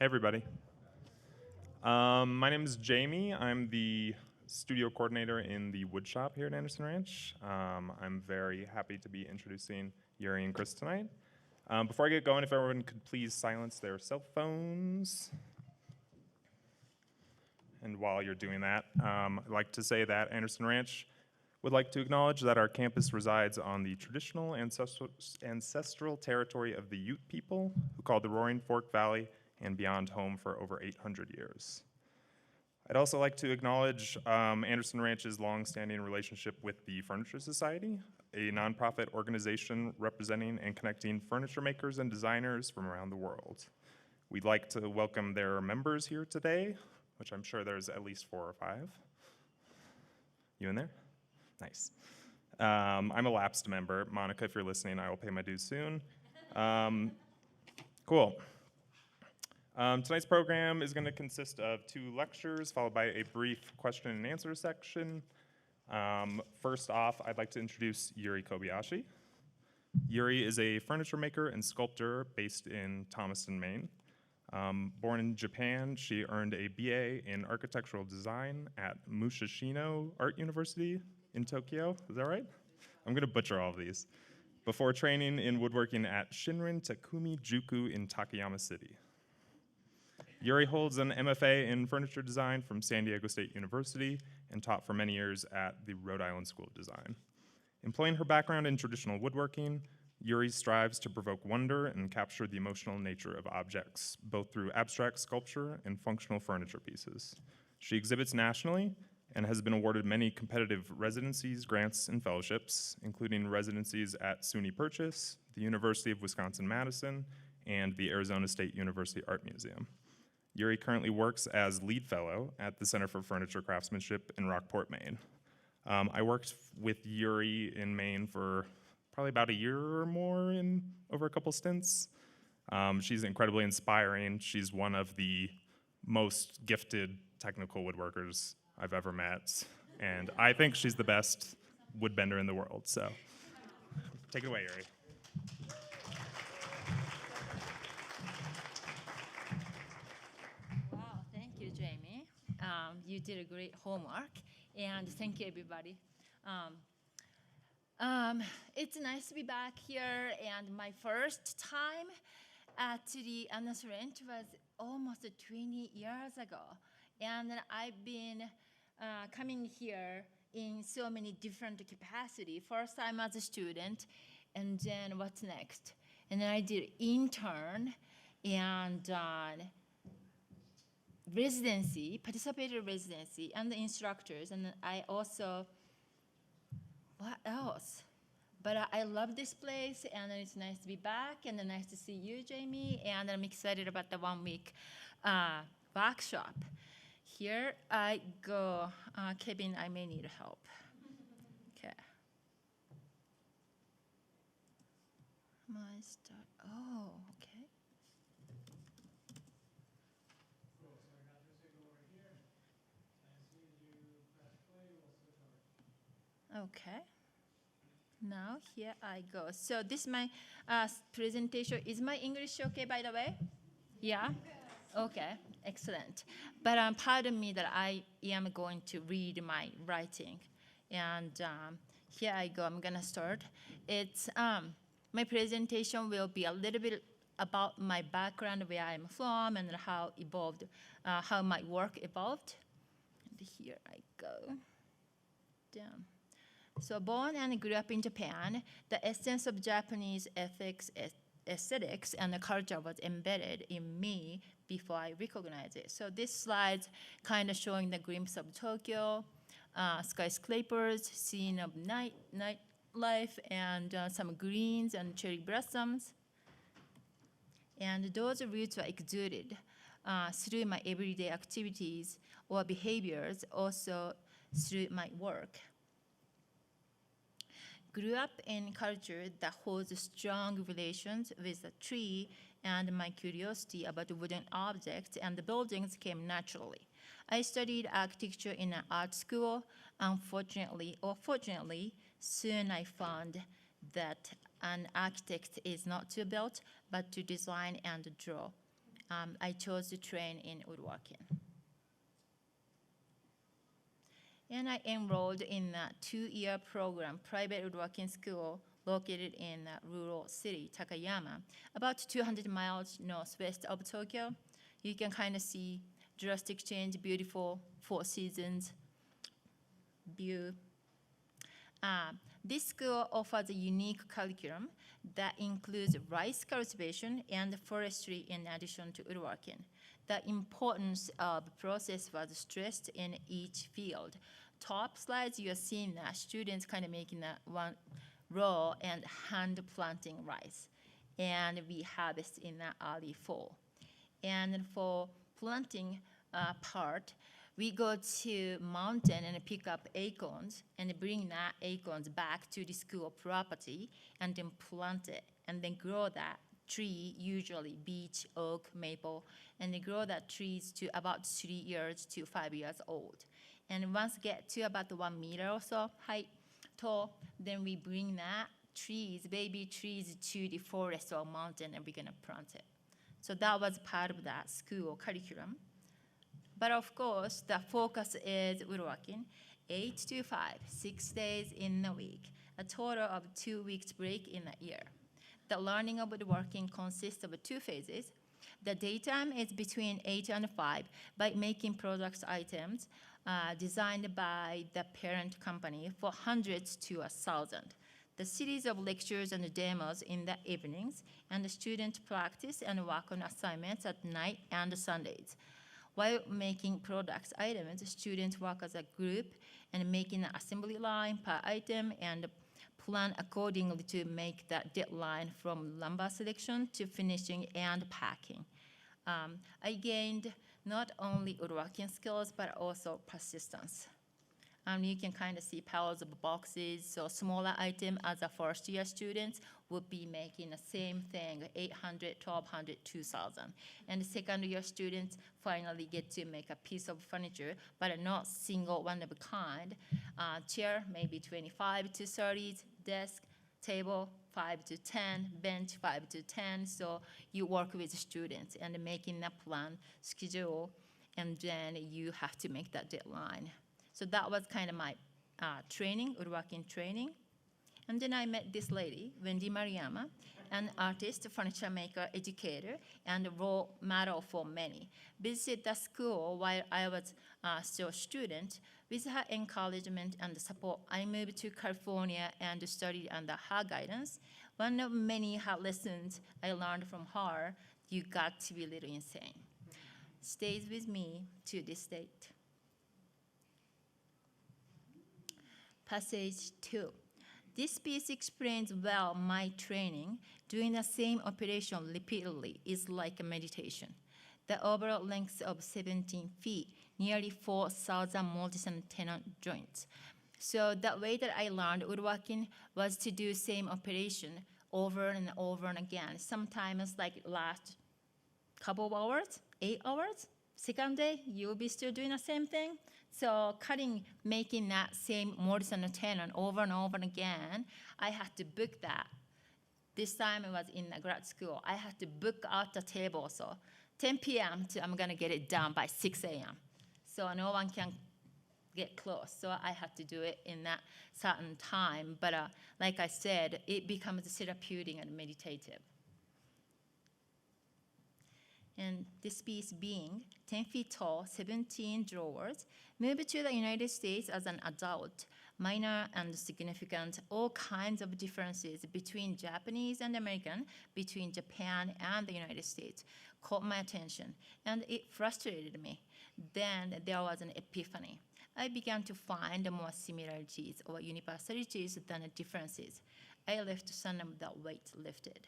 Hey, everybody. My name is Jamie. I'm the studio coordinator in the wood shop here at Anderson Ranch. I'm very happy to be introducing Yuri and Chris tonight. Before I get going, if everyone could please silence their cell phones. And while you're doing that, I'd like to say that Anderson Ranch would like to acknowledge that our campus resides on the traditional ancestral territory of the Ute people, who called the Roaring Fork Valley and beyond home for over 800 years. I'd also like to acknowledge Anderson Ranch's longstanding relationship with the Furniture Society, a nonprofit organization representing and connecting furniture makers and designers from around the world. We'd like to welcome their members here today, which I'm sure there's at least 4 or 5. You in there? Nice. I'm a lapsed member. Monica, if you're listening, I will pay my dues soon. Cool. Tonight's program is going to consist of 2 lectures, followed by a brief question and answer section. First off, I'd like to introduce Yuri Kobayashi. Yuri is a furniture maker and sculptor based in Thomaston, Maine. Born in Japan, she earned a BA in architectural design at Musashino Art University in Tokyo. Is that right? I'm going to butcher all of these. Before training in woodworking at Shinrin Takumi Juku in Takayama City. Yuri holds an MFA in furniture design from San Diego State University and taught for many years at the Rhode Island School of Design. Employing her background in traditional woodworking, Yuri strives to provoke wonder and capture the emotional nature of objects, both through abstract sculpture and functional furniture pieces. She exhibits nationally and has been awarded many competitive residencies, grants, and fellowships, including residencies at SUNY Purchase, the University of Wisconsin-Madison, and the Arizona State University Art Museum. Yuri currently works as lead fellow at the Center for Furniture Craftsmanship in Rockport, Maine. I worked with Yuri in Maine for probably about a year or more over a couple stints. She's incredibly inspiring. She's one of the most gifted technical woodworkers I've ever met, and I think she's the best woodbender in the world, so take it away, Yuri. Jamie. You did a great homework, and thank you, everybody. It's nice to be back here, and my first time at the Anderson Ranch was almost 20 years ago, and I've been coming here in so many different capacities. First time as a student, and then what's next? And then I did intern, and residency, participated residency, and the instructors, and I also, what else? But I love this place, and it's nice to be back, and nice to see you, Jamie, and I'm excited about the 1-week workshop. Here I go. Kevin, I may need help. Okay. My start. Oh, okay. Okay. Now here I go. So this is my presentation. Is my English okay, by the way? Yeah? Okay, excellent. But pardon me that I am going to read my writing. And here I go. I'm going to start. It's my presentation will be a little bit about my background, where I'm from, and how evolved, how my work evolved. And here I go. Down. So born and grew up in Japan, the essence of Japanese ethics, aesthetics, and the culture was embedded in me before I recognized it. So this slide's kind of showing the glimpse of Tokyo, skyscrapers, scene of nightlife, and some greens and cherry blossoms. And those roots were exuded through my everyday activities or behaviors, also through my work. Grew up in culture that holds strong relations with the tree, and my curiosity about wooden objects and the buildings came naturally. I studied architecture in an art school. Unfortunately, or fortunately, soon I found that an architect is not to build, but to design and draw. I chose to train in woodworking. And I enrolled in a 2-year program, private woodworking school located in a rural city, Takayama, about 200 miles northwest of Tokyo. You can kind of see drastic change, beautiful 4 seasons view. This school offers a unique curriculum that includes rice cultivation and forestry in addition to woodworking. The importance of process was stressed in each field. Top slides, you are seeing that students kind of making that one row and hand planting rice. And we harvest in the early fall. And for planting part, we go to mountain and pick up acorns and bring that acorns back to the school property and then plant it and then grow that tree, usually beech, oak, maple, and they grow that trees to about 3 years to 5 years old. And once get to about 1 meter or so height, tall, then we bring that trees, baby trees, to the forest or mountain and we're gonna plant it. So that was part of that school curriculum. But of course, the focus is woodworking, 8 to 5, 6 days in a week, a total of 2 weeks break in a year. The learning of woodworking consists of 2 phases. The daytime is between 8 and 5 by making products items designed by the parent company for hundreds to 1,000. The series of lectures and demos in the evenings, and the students practice and work on assignments at night and Sundays. While making products items, students work as a group and making an assembly line per item and plan accordingly to make that deadline from lumber selection to finishing and packing. I gained not only woodworking skills, but also persistence. You can kind of see piles of boxes, so smaller item as a first year students would be making the same thing, 800, 1,200, 2,000. And the second year students finally get to make a piece of furniture, but not single one of a kind. Chair, maybe 25 to 30, desk, table, 5 to 10, bench, 5 to 10. So you work with students and making a plan, schedule, and then you have to make that deadline. So that was kind of my training, woodworking training. And then I met this lady, Wendy Mariyama, an artist, furniture maker, educator, and role model for many. Visited the school while I was still a student. With her encouragement and support, I moved to California and studied under her guidance. One of many her lessons I learned from her, you got to be a little insane, stays with me to this date. Passage 2. This piece explains well my training. Doing the same operation repeatedly is like a meditation. The overall length of 17 feet, nearly 4,000 mortise and tenon joints. So the way that I learned woodworking was to do same operation over and over and again. Sometimes like last couple of hours, 8 hours. Second day, you'll be still doing the same thing. So cutting, making that same mortise and tenon over and over and again, I had to book that. This time it was in a grad school. I had to book out the table, so 10 p.m. I'm gonna get it done by 6 a.m. So no one can get close. So I had to do it in that certain time. But like I said, it becomes therapeutic and meditative. And this piece being 10 feet tall, 17 drawers, moved to the United States as an adult, minor and significant, all kinds of differences between Japanese and American, between Japan and the United States, caught my attention, and it frustrated me. Then there was an epiphany. I began to find more similarities or universalities than differences. I left some of the weight lifted.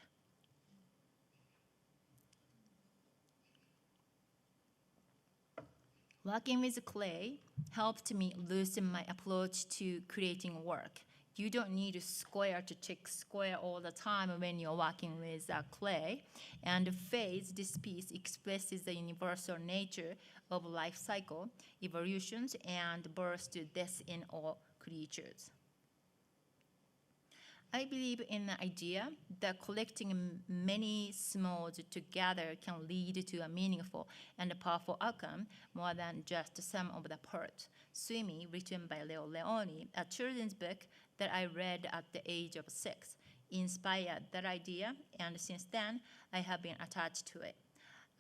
Working with clay helped me loosen my approach to creating work. You don't need a square to check square all the time when you're working with clay. And the phase, this piece expresses the universal nature of life cycle, evolutions, and birth to death in all creatures. I believe in the idea that collecting many smalls together can lead to a meaningful and powerful outcome more than just the sum of the parts. Swimmy, written by Leo Leone, a children's book that I read at the age of 6, inspired that idea, and since then I have been attached to it.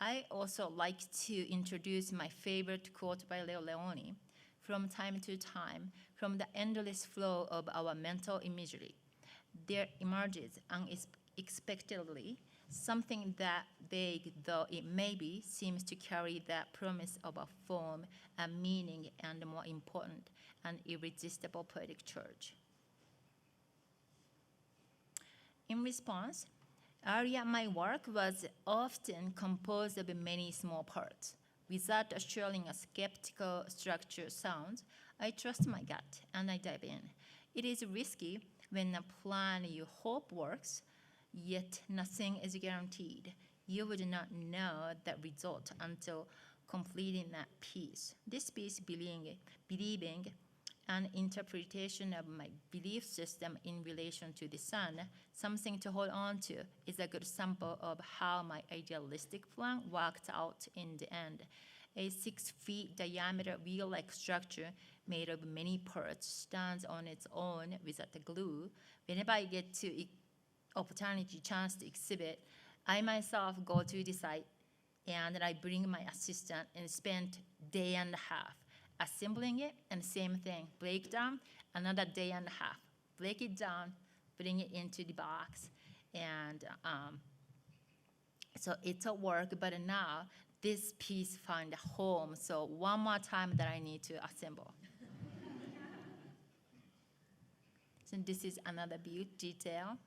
I also like to introduce my favorite quote by Leo Leone. From time to time, from the endless flow of our mental imagery, there emerges unexpectedly something that, vague though it may be, seems to carry the promise of a form, a meaning, and more important, an irresistible poetic charge. In response, earlier my work was often composed of many small parts. Without assuring a skeptical structure sounds, I trust my gut and I dive in. It is risky when a plan you hope works, yet nothing is guaranteed. You would not know the result until completing that piece. This piece believing an interpretation of my belief system in relation to the sun, something to hold on to, is a good sample of how my idealistic plan worked out in the end. A 6-foot diameter wheel-like structure made of many parts stands on its own without the glue. Whenever I get to chance to exhibit, I myself go to the site and I bring my assistant and spend day and a half assembling it, and same thing, break down, another day and a half, break it down, bring it into the box, and so it's a work, but now this piece found a home, so one more time that I need to assemble. So this is another detail.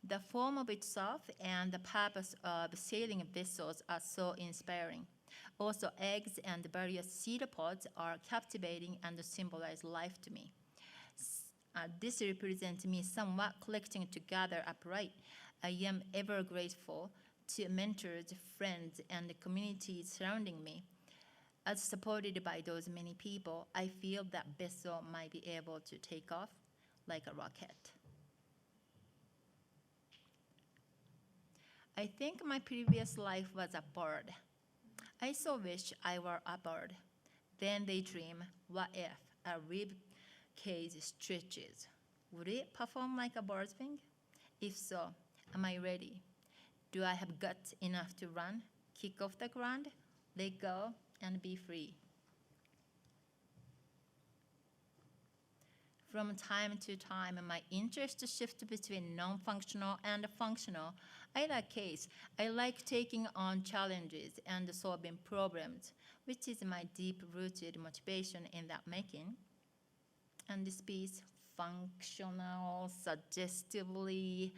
The form of itself and the purpose of sailing vessels are so inspiring. Also, eggs and various cedar pods are captivating and symbolize life to me. This represents me somewhat collecting together upright. I am ever grateful to mentors, friends, and the community surrounding me. As supported by those many people, I feel that vessel might be able to take off like a rocket. I think my previous life was a bird. I so wish I were a bird. Then they dream, what if a rib cage stretches? Would it perform like a bird's wing? If so, am I ready? Do I have guts enough to run, kick off the ground, let go, and be free? From time to time, my interest shifts between non-functional and functional. Either case, I like taking on challenges and solving problems, which is my deep-rooted motivation in that making. And this piece, functional, suggestively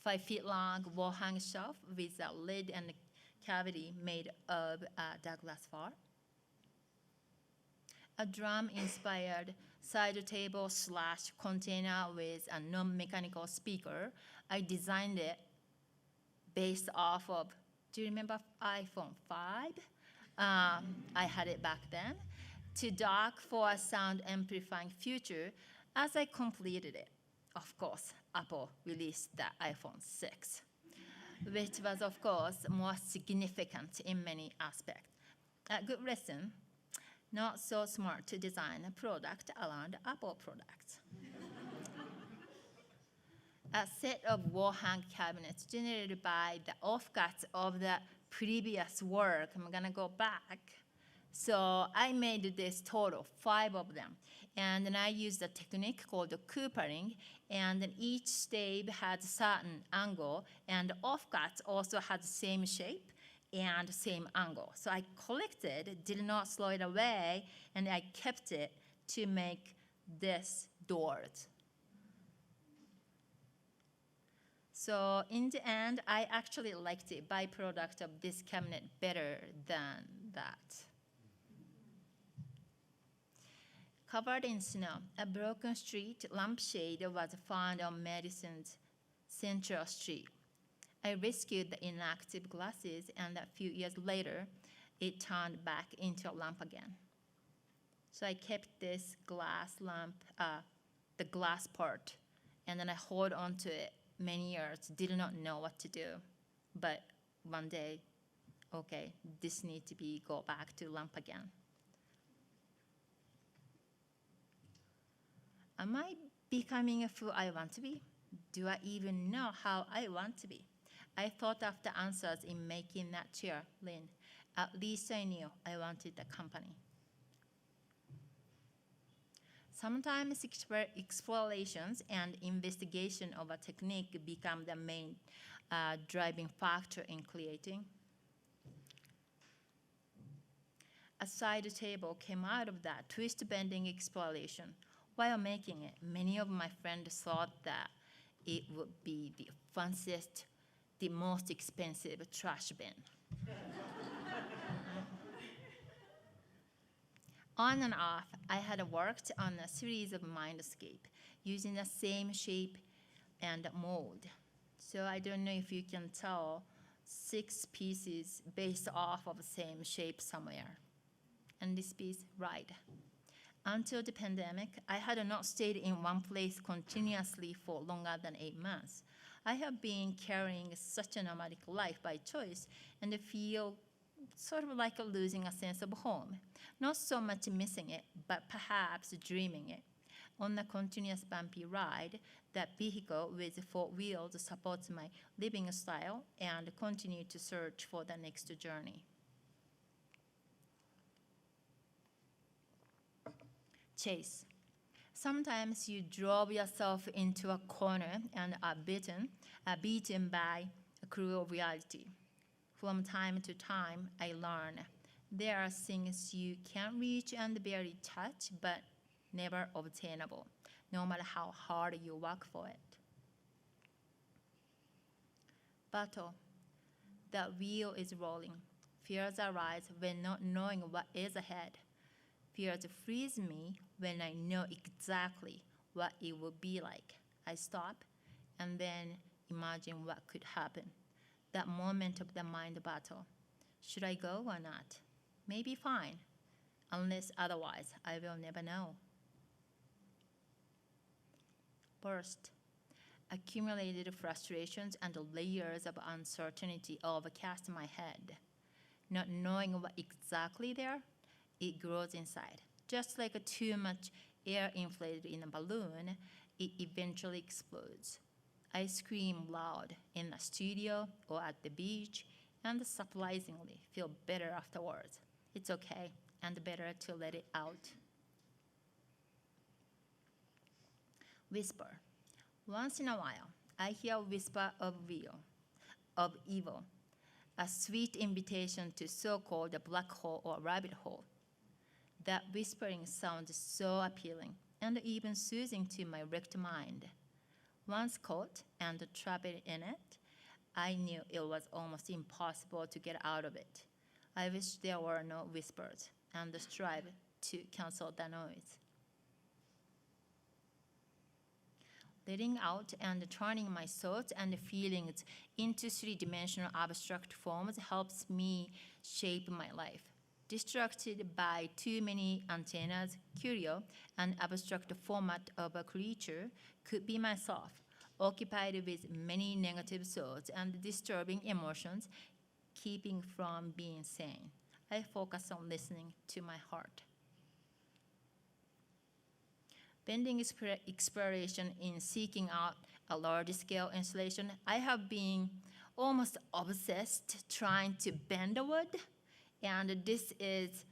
5 feet long wall hang shelf with a lid and cavity made of Douglas fir. A drum-inspired side table / container with a non-mechanical speaker. I designed it based off of, do you remember iPhone 5? I had it back then. To dock for a sound amplifying feature. As I completed it, of course, Apple released the iPhone 6, which was, of course, more significant in many aspects. A good lesson. Not so smart to design a product around Apple products. A set of wall hang cabinets generated by the offcuts of the previous work. I'm gonna go back. So I made this total, 5 of them. And then I used a technique called coopering, and then each stave had a certain angle, and the offcuts also had the same shape and same angle. So I collected, did not throw it away, and I kept it to make this doors. So in the end, I actually liked the byproduct of this cabinet better than that. Covered in snow, a broken street lampshade was found on Madison's Central Street. I rescued the inactive glasses, and a few years later, it turned back into a lamp again. So I kept this glass lamp, the glass part, and then I hold on to it many years, did not know what to do. But one day, okay, this needs to be go back to lamp again. Am I becoming a fool I want to be? Do I even know how I want to be? I thought of the answers in making that chair, Lynn. At least I knew I wanted the company. Sometimes explorations and investigation of a technique become the main driving factor in creating. A side table came out of that twist bending exploration. While making it, many of my friends thought that it would be the fanciest, the most expensive trash bin. On and off, I had worked on a series of mindscape using the same shape and mold. So I don't know if you can tell, 6 pieces based off of the same shape somewhere. And this piece, Rhode. Until the pandemic, I had not stayed in one place continuously for longer than 8 months. I have been carrying such a nomadic life by choice and feel sort of like losing a sense of home. Not so much missing it, but perhaps dreaming it. On a continuous bumpy ride, that vehicle with 4 wheels supports my living style and continue to search for the next journey. Chase. Sometimes you drove yourself into a corner and are beaten by a cruel reality. From time to time, I learn there are things you can reach and barely touch, but never obtainable, no matter how hard you work for it. Battle. The wheel is rolling. Fears arise when not knowing what is ahead. Fears freeze me when I know exactly what it would be like. I stop and then imagine what could happen. That moment of the mind battle. Should I go or not? Maybe fine. Unless otherwise, I will never know. Burst. Accumulated frustrations and layers of uncertainty overcast my head. Not knowing what exactly there, it grows inside. Just like too much air inflated in a balloon, it eventually explodes. I scream loud in the studio or at the beach and surprisingly feel better afterwards. It's okay and better to let it out. Whisper. Once in a while, I hear a whisper of evil, a sweet invitation to so-called a black hole or rabbit hole. That whispering sounds so appealing and even soothing to my wrecked mind. Once caught and trapped in it, I knew it was almost impossible to get out of it. I wish there were no whispers and strive to cancel the noise. Letting out and turning my thoughts and feelings into 3-dimensional abstract forms helps me shape my life. Distracted by too many antennas, curio, and abstract format of a creature could be myself, occupied with many negative thoughts and disturbing emotions, keeping from being sane. I focus on listening to my heart. Bending exploration in seeking out a large-scale installation, I have been almost obsessed trying to bend the wood. And this is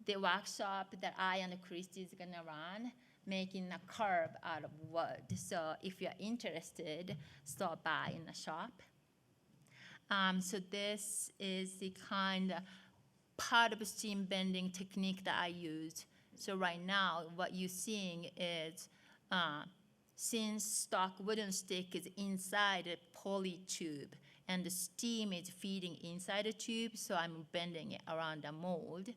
the workshop that I and Christy is gonna run, making a curve out of wood. So if you're interested, stop by in the shop. So this is the kind of part of steam bending technique that I use. So right now, what you're seeing is, since stock wooden stick is inside a poly tube, and the steam is feeding inside the tube, so I'm bending it around the mold.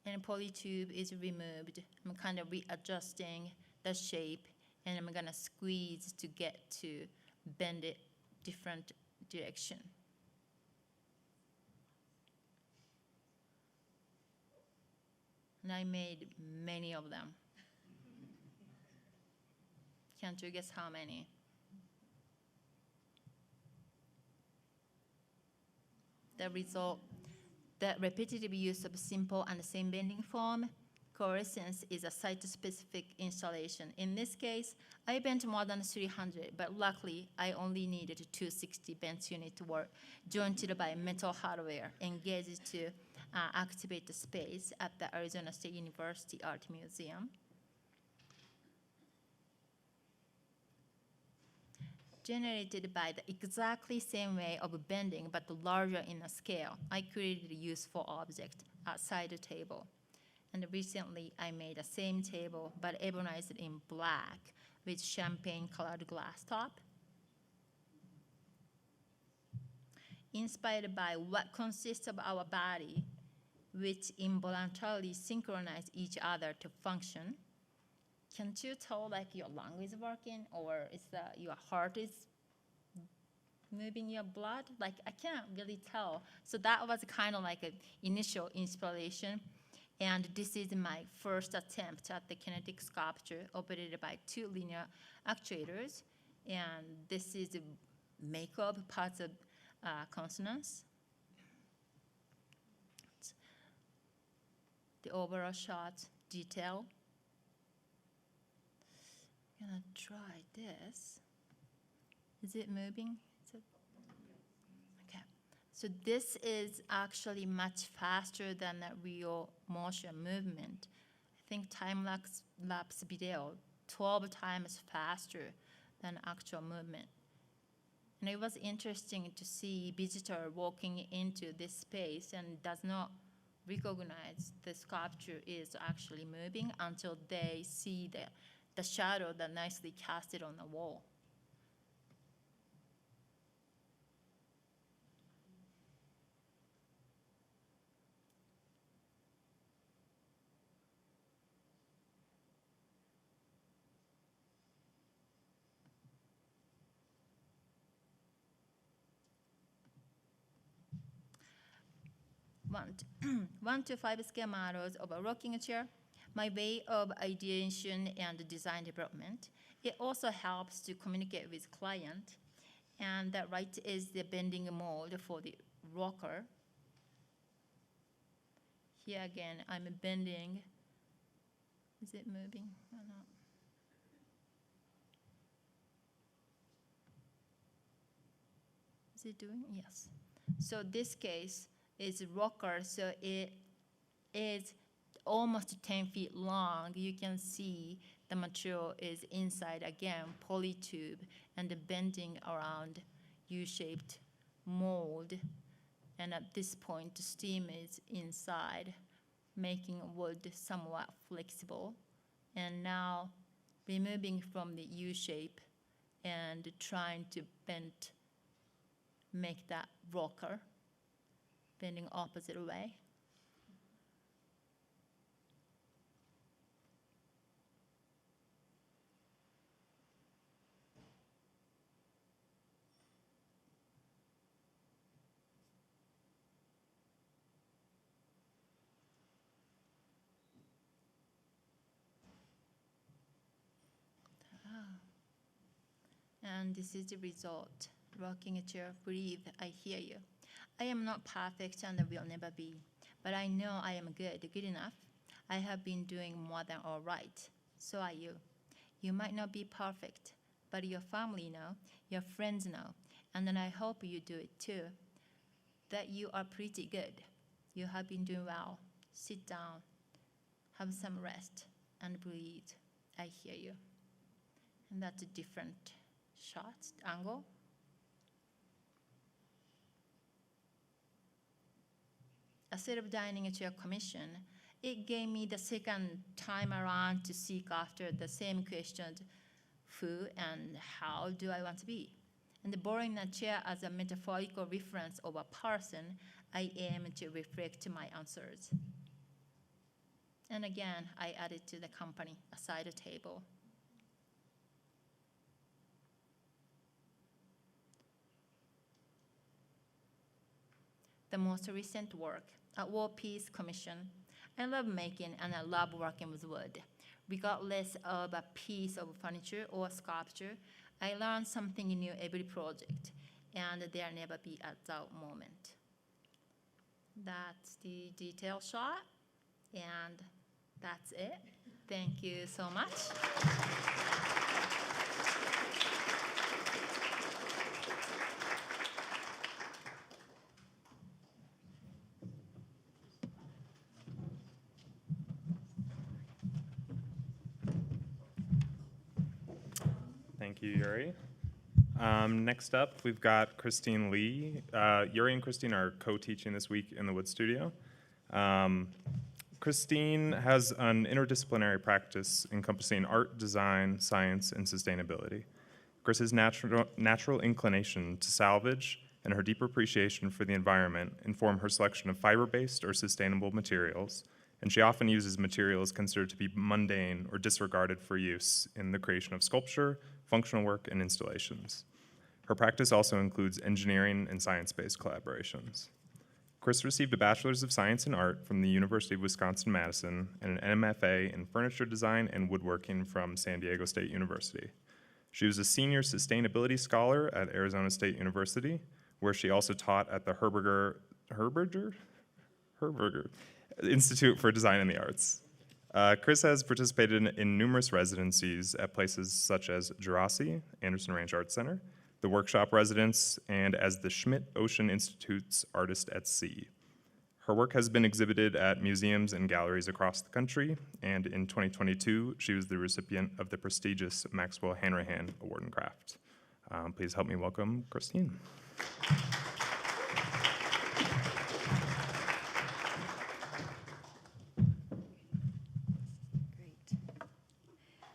And poly tube is removed. I'm kind of readjusting the shape, and I'm gonna squeeze to get to bend it different direction. And I made many of them. Can't you guess how many? The result, the repetitive use of simple and same bending form coalescence is a site-specific installation. In this case, I bent more than 300, but luckily I only needed 260 bent units were jointed by metal hardware engaged to activate the space at the Arizona State University Art Museum. Generated by the exactly same way of bending but larger in a scale, I created a useful object outside the table. And recently I made the same table but ebonized it in black with champagne colored glass top. Inspired by what consists of our body, which involuntarily synchronize each other to function. Can't you tell like your lung is working or is that your heart is moving your blood? Like I can't really tell. So that was kind of like an initial inspiration. And this is my first attempt at the kinetic sculpture operated by 2 linear actuators. And this is a makeup parts of consonants. The overall shot detail. I'm gonna try this. Is it moving? Okay. So this is actually much faster than a real motion movement. I think time-lapse video 12 times faster than actual movement. And it was interesting to see visitor walking into this space and does not recognize the sculpture is actually moving until they see the shadow that nicely casted on the wall. One to 5 scale models of a rocking chair, my way of ideation and design development. It also helps to communicate with client. And the right is the bending mold for the rocker. Here again, I'm bending. Is it moving or not? Is it doing? Yes. So this case is rocker, so it is almost 10 feet long. You can see the material is inside again, polytube, and the bending around U-shaped mold. And at this point, the steam is inside, making wood somewhat flexible. And now removing from the U-shape and trying to make that rocker, bending opposite way. And this is the result. Rocking a chair, breathe, I hear you. I am not perfect and will never be, but I know I am good enough. I have been doing more than all right. So are you. You might not be perfect, but your family know, your friends know, and then I hope you do it too. That you are pretty good. You have been doing well. Sit down, have some rest, and breathe. I hear you. And that's a different shot, angle. A set of dining chair commission, it gave me the second time around to seek after the same questions, who and how do I want to be? And borrowing a chair as a metaphorical reference of a person, I aim to reflect my answers. And again, I added to the company a side table. the most recent work, a War Peace Commission. I love making and I love working with wood. Regardless of a piece of furniture or sculpture, I learn something new every project, and there never be a dull moment. That's the detail shot, and that's it. Thank you so much. Thank you, Yuri. Next up, we've got Christine Lee. Yuri and Christine are co-teaching this week in the Wood Studio. Christine has an interdisciplinary practice encompassing art, design, science, and sustainability. Chris's natural inclination to salvage and her deep appreciation for the environment inform her selection of fiber-based or sustainable materials, and she often uses materials considered to be mundane or disregarded for use in the creation of sculpture, functional work, and installations. Her practice also includes engineering and science-based collaborations. Chris received a Bachelor's of Science in Art from the University of Wisconsin-Madison and an MFA in Furniture Design and Woodworking from San Diego State University. She was a senior sustainability scholar at Arizona State University, where she also taught at the Herberger Institute for Design and the Arts. Chris has participated in numerous residencies at places such as Jurassic, Anderson Ranch Arts Center, the Workshop Residence, and as the Schmidt Ocean Institute's Artist at Sea. Her work has been exhibited at museums and galleries across the country, and in 2022, she was the recipient of the prestigious Maxwell Hanrahan Award in Craft. Please help me welcome Christine.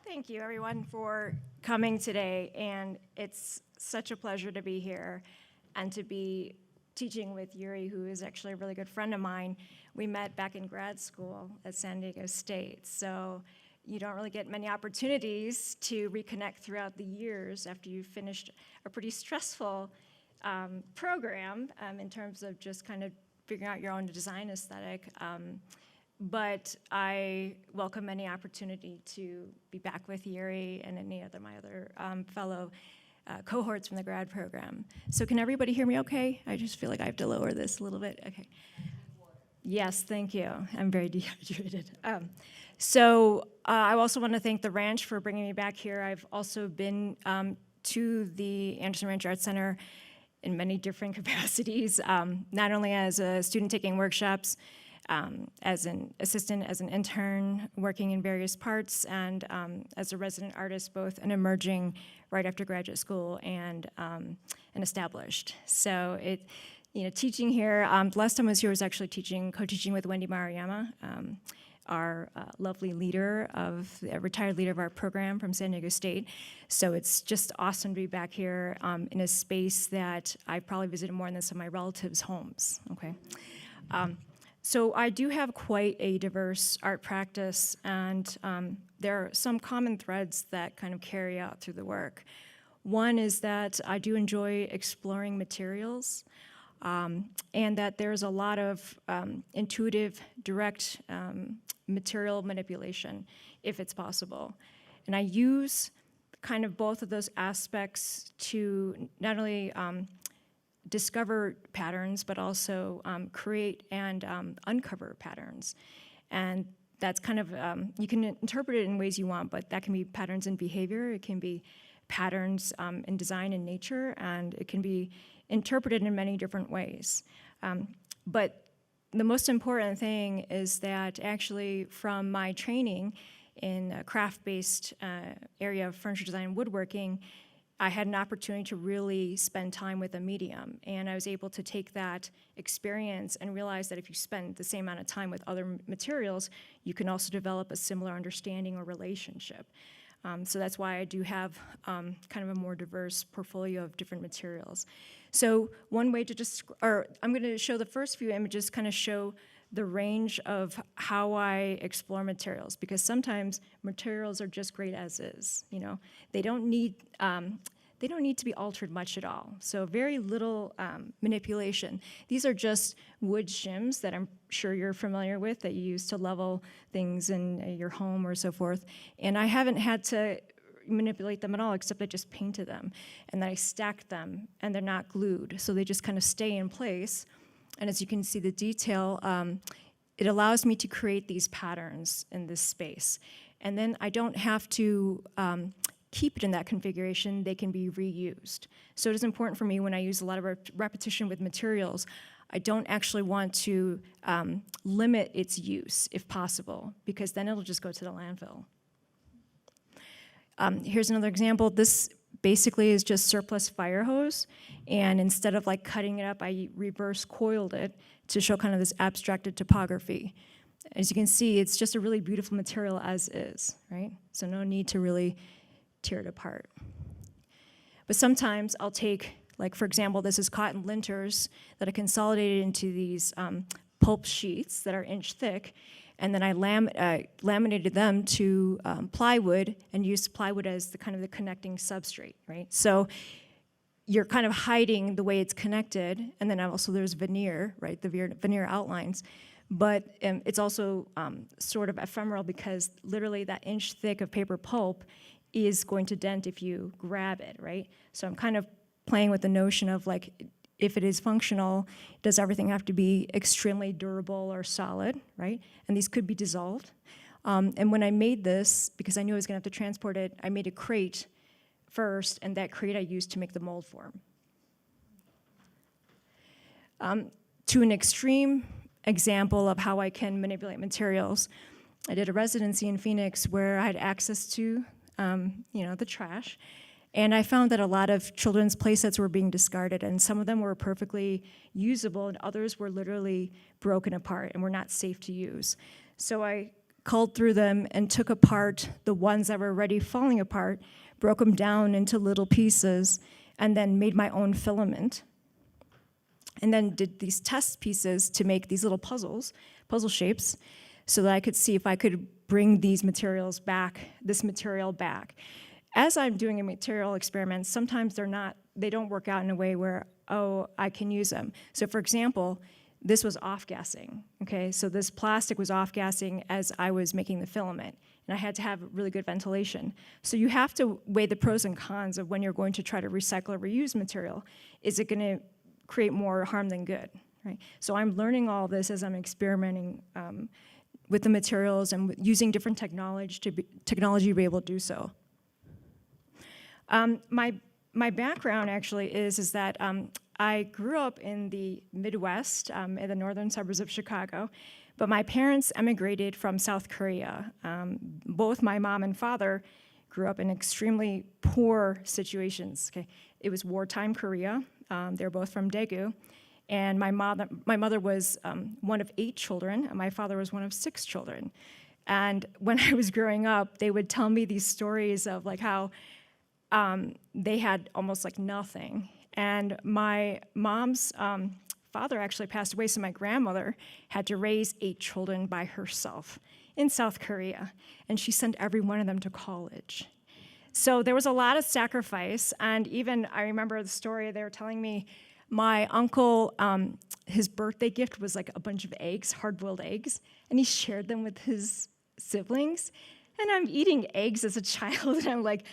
Thank you, everyone, for coming today, and it's such a pleasure to be here and to be teaching with Yuri, who is actually a really good friend of mine. We met back in grad school at San Diego State, so you don't really get many opportunities to reconnect throughout the years after you've finished a pretty stressful program in terms of just kind of figuring out your own design aesthetic. But I welcome any opportunity to be back with Yuri and any other my other fellow cohorts from the grad program. So can everybody hear me okay? I just feel like I have to lower this a little bit. Okay. Yes, thank you. I'm very dehydrated. I also want to thank the ranch for bringing me back here. I've also been to the Anderson Ranch Arts Center in many different capacities, not only as a student taking workshops, as an assistant, as an intern, working in various parts, and as a resident artist, both an emerging right after graduate school and an established. So teaching here, last time I was here was actually co-teaching with Wendy Maruyama, our lovely leader retired leader of our program from San Diego State. So it's just awesome to be back here in a space that I've probably visited more than some of my relatives' homes, okay? So I do have quite a diverse art practice, and there are some common threads that kind of carry out through the work. One is that I do enjoy exploring materials, and that there's a lot of intuitive, direct material manipulation, if it's possible. And I use kind of both of those aspects to not only discover patterns, but also create and uncover patterns. And that's kind of, you can interpret it in ways you want, but that can be patterns in behavior, it can be patterns in design and nature, and it can be interpreted in many different ways. But the most important thing is that actually from my training in a craft-based area of furniture design and woodworking, I had an opportunity to really spend time with a medium, and I was able to take that experience and realize that if you spend the same amount of time with other materials, you can also develop a similar understanding or relationship. So that's why I do have kind of a more diverse portfolio of different materials. So one way to I'm going to show the first few images, kind of show the range of how I explore materials, because sometimes materials are just great as is, you know. They don't need they don't need to be altered much at all. So very little manipulation. These are just wood shims that I'm sure you're familiar with that you use to level things in your home or so forth. And I haven't had to manipulate them at all, except I just painted them. And then I stacked them, and they're not glued. So they just kind of stay in place. And as you can see the detail, it allows me to create these patterns in this space. And then I don't have to keep it in that configuration. They can be reused. So it is important for me when I use a lot of repetition with materials, I don't actually want to limit its use if possible, because then it'll just go to the landfill. Here's another example. This basically is just surplus fire hose, and instead of like cutting it up, I reverse coiled it to show kind of this abstracted topography. As you can see, it's just a really beautiful material as is, right? So no need to really tear it apart. But sometimes I'll take, like for example, this is cotton linters that I consolidated into these pulp sheets that are inch thick, and then I laminated them to plywood and used plywood as the kind of the connecting substrate, right? So you're kind of hiding the way it's connected, and then also there's veneer, right? The veneer outlines. But it's also sort of ephemeral because literally that inch thick of paper pulp is going to dent if you grab it, right? So I'm kind of playing with the notion of like, if it is functional, does everything have to be extremely durable or solid, right? And these could be dissolved. And when I made this, because I knew I was gonna have to transport it, I made a crate first, and that crate I used to make the mold form. To an extreme example of how I can manipulate materials, I did a residency in Phoenix where I had access to the trash. And I found that a lot of children's play sets were being discarded, and some of them were perfectly usable, and others were literally broken apart and were not safe to use. So I culled through them and took apart the ones that were already falling apart, broke them down into little pieces, and then made my own filament. And then did these test pieces to make these little puzzle shapes, so that I could see if I could bring these materials back, this material back. As I'm doing a material experiment, sometimes they don't work out in a way where, oh, I can use them. So for example, this was off-gassing, okay? So this plastic was off-gassing as I was making the filament, and I had to have really good ventilation. So you have to weigh the pros and cons of when you're going to try to recycle or reuse material. Is it gonna create more harm than good, right? So I'm learning all this as I'm experimenting with the materials and using different technology to be able to do so. My background actually is that I grew up in the Midwest, in the northern suburbs of Chicago, but my parents emigrated from South Korea. Both my mom and father grew up in extremely poor situations. Okay? It was wartime Korea. They're both from Daegu. And my mother was one of 8 children, and my father was one of 6 children. And when I was growing up, they would tell me these stories of like how they had almost like nothing. And my mom's father actually passed away, so my grandmother had to raise 8 children by herself in South Korea. And she sent every one of them to college. So there was a lot of sacrifice. And even I remember the story they were telling me, my uncle, his birthday gift was like a bunch of eggs, hard-boiled eggs, and he shared them with his siblings. And I'm eating eggs as a child, and I'm like,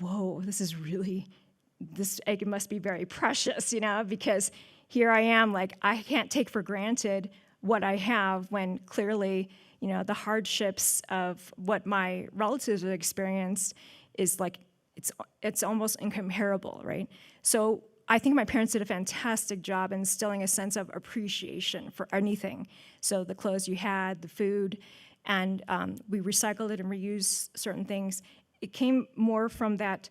whoa, this egg must be very precious, because here I am, like, I can't take for granted what I have when clearly, the hardships of what my relatives have experienced is like, it's almost incomparable, right? So I think my parents did a fantastic job instilling a sense of appreciation for anything. So the clothes you had, the food, and we recycled it and reused certain things. It came more from that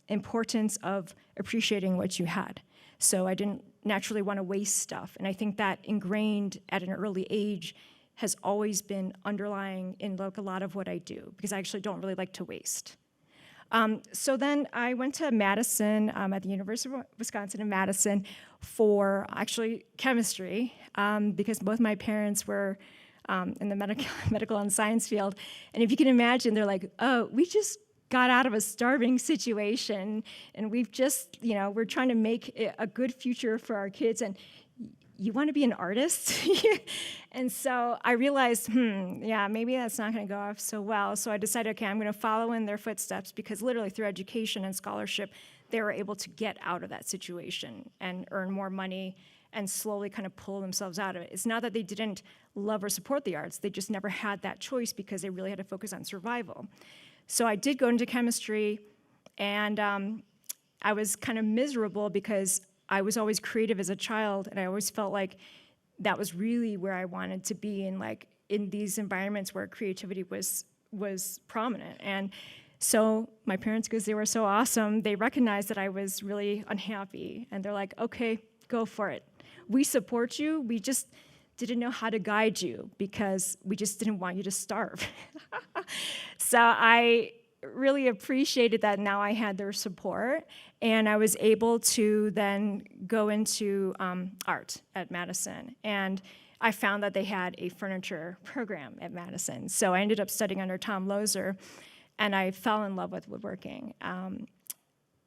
importance of appreciating what you had. So I didn't naturally want to waste stuff. And I think that ingrained at an early age has always been underlying in like a lot of what I do, because I actually don't really like to waste. So then I went to Madison, at the University of Wisconsin in Madison for actually chemistry, because both my parents were in the medical and science field. And if you can imagine, they're like, oh, we just got out of a starving situation, and we've just, we're trying to make a good future for our kids, and you want to be an artist? And so I realized, yeah, maybe that's not going to go off so well. So I decided, okay, I'm going to follow in their footsteps, because literally through education and scholarship, they were able to get out of that situation and earn more money and slowly kind of pull themselves out of it. It's not that they didn't love or support the arts, they just never had that choice because they really had to focus on survival. So I did go into chemistry, and I was kind of miserable because I was always creative as a child, and I always felt like that was really where I wanted to be, in these environments where creativity was prominent. And so my parents, because they were so awesome, they recognized that I was really unhappy, and they're like, okay, go for it. We support you, we just didn't know how to guide you because we just didn't want you to starve. So I really appreciated that now I had their support, and I was able to then go into art at Madison. And I found that they had a furniture program at Madison. So I ended up studying under Tom Lozer, and I fell in love with woodworking.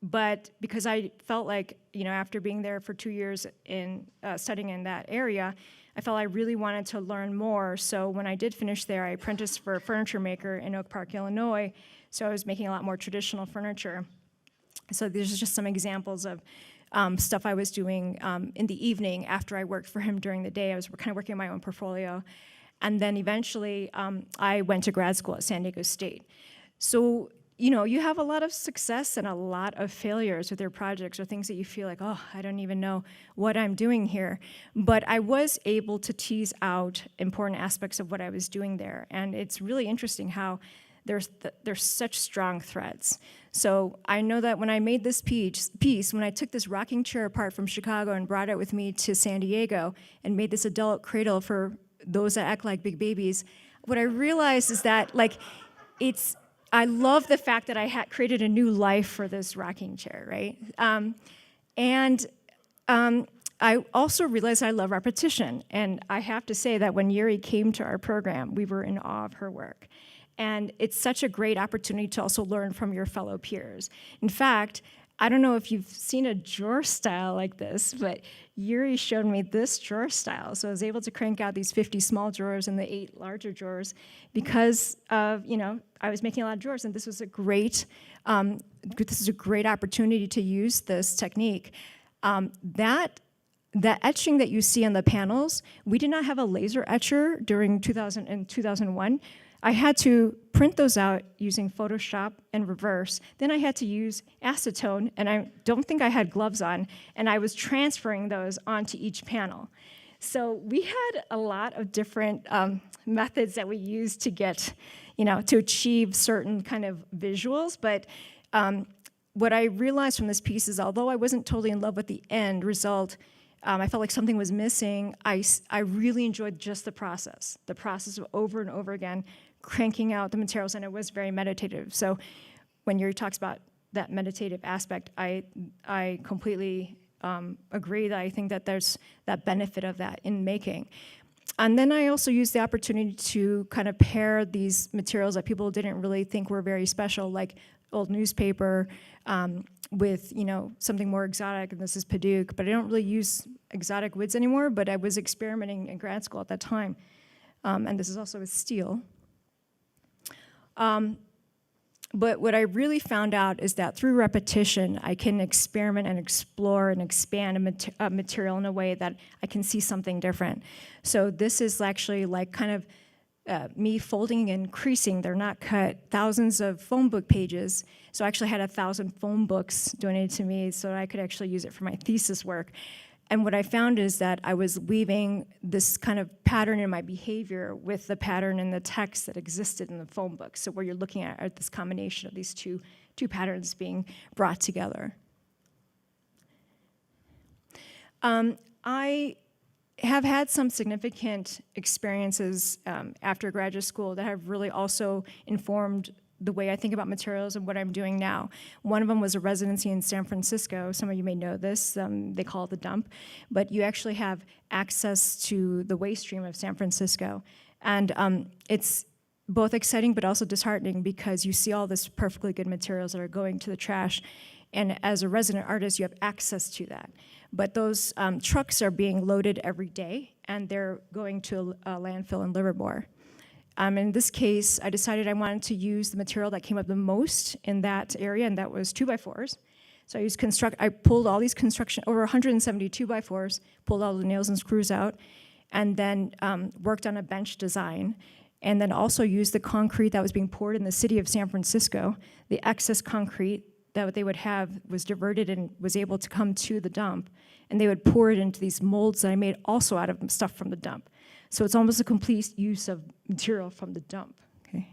But because I felt like, after being there for 2 years in studying in that area, I felt I really wanted to learn more. So when I did finish there, I apprenticed for a furniture maker in Oak Park, Illinois. So I was making a lot more traditional furniture. So there's just some examples of stuff I was doing in the evening after I worked for him during the day. I was kind of working on my own portfolio. And then eventually, I went to grad school at San Diego State. So, you have a lot of success and a lot of failures with your projects, or things that you feel like, oh, I don't even know what I'm doing here. But I was able to tease out important aspects of what I was doing there. And it's really interesting how there's such strong threads. So I know that when I made this piece, when I took this rocking chair apart from Chicago and brought it with me to San Diego and made this adult cradle for those that act like big babies, what I realized is that, I love the fact that I had created a new life for this rocking chair, right? I also realized I love repetition. And I have to say that when Yuri came to our program, we were in awe of her work. And it's such a great opportunity to also learn from your fellow peers. In fact, I don't know if you've seen a drawer style like this, but Yuri showed me this drawer style. So I was able to crank out these 50 small drawers and the 8 larger drawers because of, I was making a lot of drawers, and this was a great opportunity to use this technique. That etching that you see on the panels, we did not have a laser etcher during 2001. I had to print those out using Photoshop and reverse. Then I had to use acetone, and I don't think I had gloves on, and I was transferring those onto each panel. So we had a lot of different methods that we used to get, to achieve certain kind of visuals. But what I realized from this piece is, although I wasn't totally in love with the end result, I felt like something was missing. I really enjoyed just the process of over and over again cranking out the materials, and it was very meditative. So when Yuri talks about that meditative aspect, I completely agree that I think that there's that benefit of that in making. And then I also used the opportunity to kind of pair these materials that people didn't really think were very special, like old newspaper, with something more exotic, and this is Paduke, but I don't really use exotic woods anymore, but I was experimenting in grad school at that time. And this is also with steel. But what I really found out is that through repetition, I can experiment and explore and expand a material in a way that I can see something different. So this is actually like kind of me folding and creasing. They're not cut. Thousands of phone book pages. So I actually had 1,000 phone books donated to me so I could actually use it for my thesis work. And what I found is that I was weaving this kind of pattern in my behavior with the pattern in the text that existed in the phone book. So where you're looking at this combination of these two patterns being brought together. I have had some significant experiences after graduate school that have really also informed the way I think about materials and what I'm doing now. One of them was a residency in San Francisco. Some of you may know this. They call it the dump. But you actually have access to the waste stream of San Francisco. And it's both exciting but also disheartening because you see all this perfectly good materials that are going to the trash, and as a resident artist, you have access to that. But those trucks are being loaded every day, and they're going to a landfill in Livermore. In this case, I decided I wanted to use the material that came up the most in that area, and that was 2x4s. So I pulled all these over 170 2x4s, pulled all the nails and screws out, and then worked on a bench design, and then also used the concrete that was being poured in the city of San Francisco. The excess concrete that they would have was diverted and was able to come to the dump, and they would pour it into these molds that I made also out of stuff from the dump. So it's almost a complete use of material from the dump. Okay.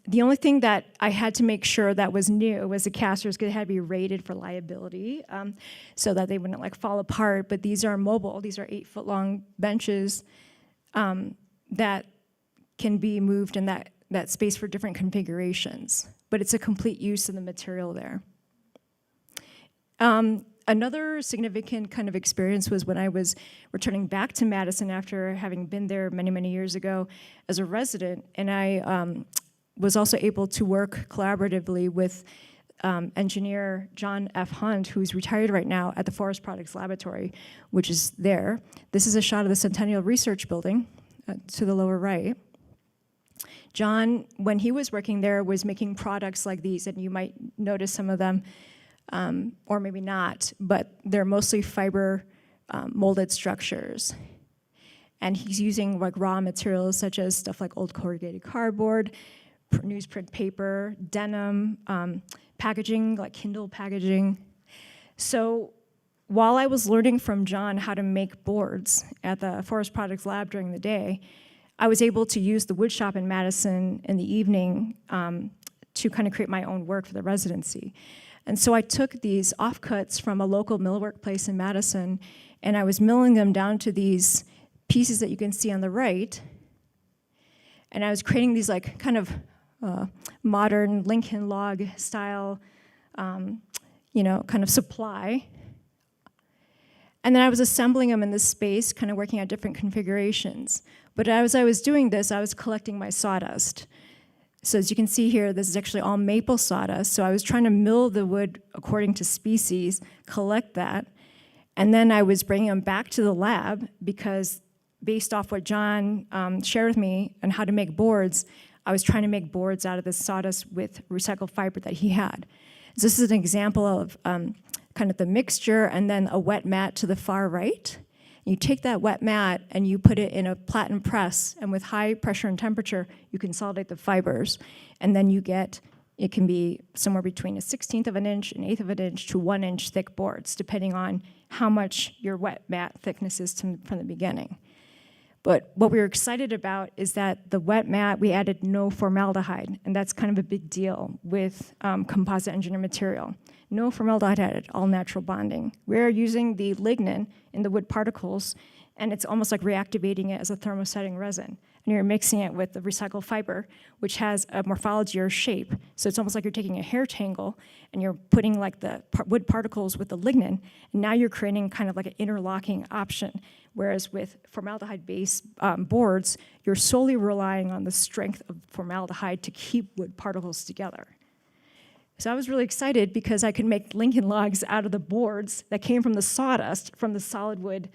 The only thing that I had to make sure that was new was the casters, because they had to be rated for liability so that they wouldn't like fall apart. But these are mobile. These are 8-foot-long benches that can be moved in that space for different configurations. But it's a complete use of the material there. Another significant kind of experience was when I was returning back to Madison after having been there many, many years ago as a resident, and I was also able to work collaboratively with engineer John F. Hunt, who's retired right now at the Forest Products Laboratory, which is there. This is a shot of the Centennial Research Building to the lower right. John, when he was working there, was making products like these, and you might notice some of them, or maybe not, but they're mostly fiber molded structures. And he's using like raw materials such as stuff like old corrugated cardboard, newsprint paper, denim, packaging, like Kindle packaging. So while I was learning from John how to make boards at the Forest Products Lab during the day, I was able to use the wood shop in Madison in the evening to kind of create my own work for the residency. And so I took these offcuts from a local millwork place in Madison, and I was milling them down to these pieces that you can see on the right. And I was creating these like kind of modern Lincoln log style, kind of supply. And then I was assembling them in this space, kind of working at different configurations. But as I was doing this, I was collecting my sawdust. So as you can see here, this is actually all maple sawdust. So I was trying to mill the wood according to species, collect that, and then I was bringing them back to the lab because based off what John shared with me on how to make boards, I was trying to make boards out of this sawdust with recycled fiber that he had. So this is an example of kind of the mixture and then a wet mat to the far right. You take that wet mat and you put it in a platen press, and with high pressure and temperature, you consolidate the fibers, and then you get, it can be somewhere between 1/16 of an inch, 1/8 of an inch to 1 inch thick boards, depending on how much your wet mat thickness is from the beginning. But what we were excited about is that the wet mat, we added no formaldehyde, and that's kind of a big deal with composite engineered material. No formaldehyde added, all natural bonding. We're using the lignin in the wood particles, and it's almost like reactivating it as a thermosetting resin. And you're mixing it with the recycled fiber, which has a morphology or shape. So it's almost like you're taking a hair tangle, and you're putting like the wood particles with the lignin, and now you're creating kind of like an interlocking option. Whereas with formaldehyde-based boards, you're solely relying on the strength of formaldehyde to keep wood particles together. So I was really excited because I could make Lincoln logs out of the boards that came from the sawdust from the solid wood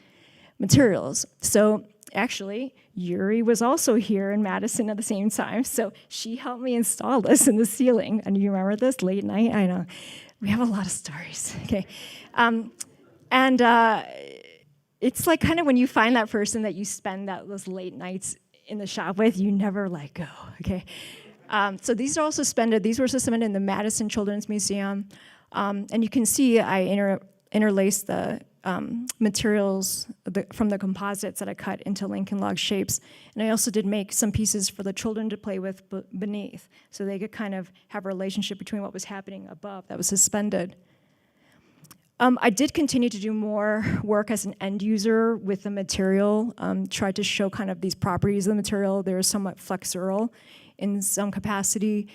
materials. So actually, Yuri was also here in Madison at the same time, so she helped me install this in the ceiling. And you remember this late night? I know. We have a lot of stories. Okay. It's like kind of when you find that person that you spend those late nights in the shop with, you never let go, okay? So these are all suspended. These were suspended in the Madison Children's Museum. And you can see I interlaced the materials from the composites that I cut into Lincoln log shapes. And I also did make some pieces for the children to play with beneath, so they could kind of have a relationship between what was happening above that was suspended. I did continue to do more work as an end user with the material, tried to show kind of these properties of the material. They're somewhat flexural in some capacity.